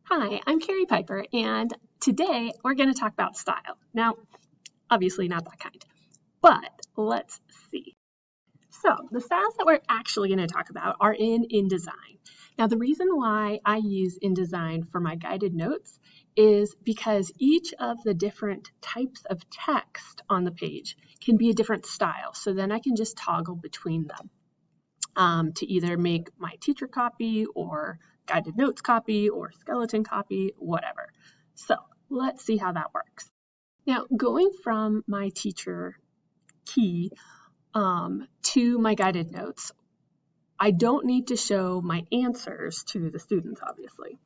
Hi, I'm Carrie Piper, and today we're going to talk about style. Now, obviously not that kind, but let's see. So, the styles that we're actually going to talk about are in InDesign. Now, the reason why I use InDesign for my guided notes is because each of the different types of text on the page can be a different style. So then I can just toggle between them to either make my teacher copy or guided notes copy or skeleton copy, whatever. So let's see how that works. Now, going from my teacher key to my guided notes, I don't need to show my answers to the students, obviously.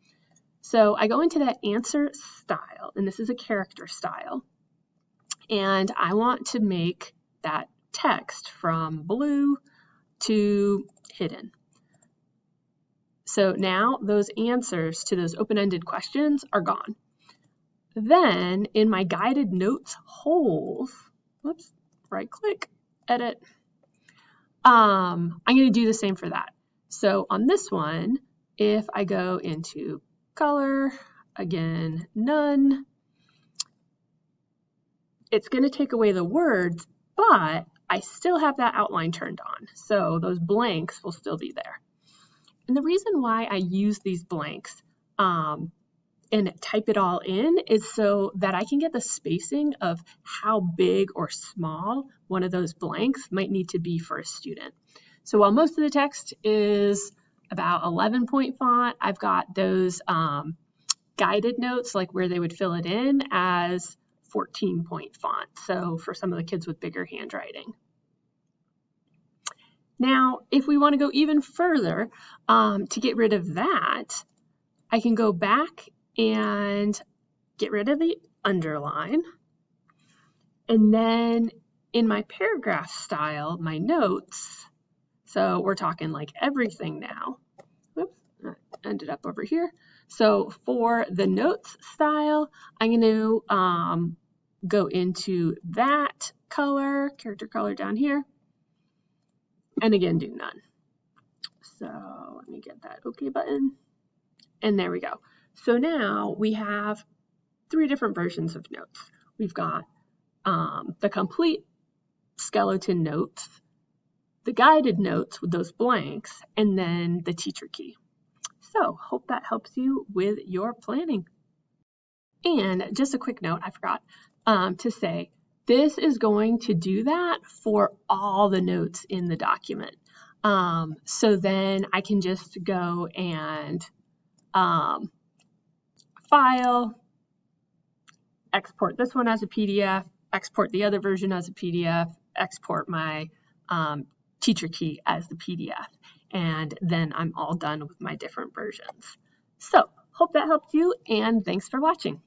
So I go into that answer style, and this is a character style, and I want to make that text from blue to hidden. So now those answers to those open-ended questions are gone. Then in my guided notes holes, whoops, right click, edit. I'm going to do the same for that. So on this one, if I go into color, again, none, it's going to take away the words, but I still have that outline turned on. So those blanks will still be there. And the reason why I use these blanks and type it all in is so that I can get the spacing of how big or small one of those blanks might need to be for a student. So while most of the text is about 11-point font, I've got those guided notes, like where they would fill it in, as 14-point font. So for some of the kids with bigger handwriting. Now, if we want to go even further, to get rid of that, I can go back and get rid of the underline. And then in my paragraph style, my notes, so we're talking like everything now. Whoops, I ended up over here. So for the notes style, I'm going to go into that color, character color down here. And again, do none. So let me get that OK button. And there we go. So now we have 3 different versions of notes. We've got the complete skeleton notes, the guided notes with those blanks, and then the teacher key. So hope that helps you with your planning. And just a quick note, I forgot to say, this is going to do that for all the notes in the document. So then I can just go and file, export this one as a PDF, export the other version as a PDF, export my teacher key as the PDF, and then I'm all done with my different versions. So hope that helped you, and thanks for watching.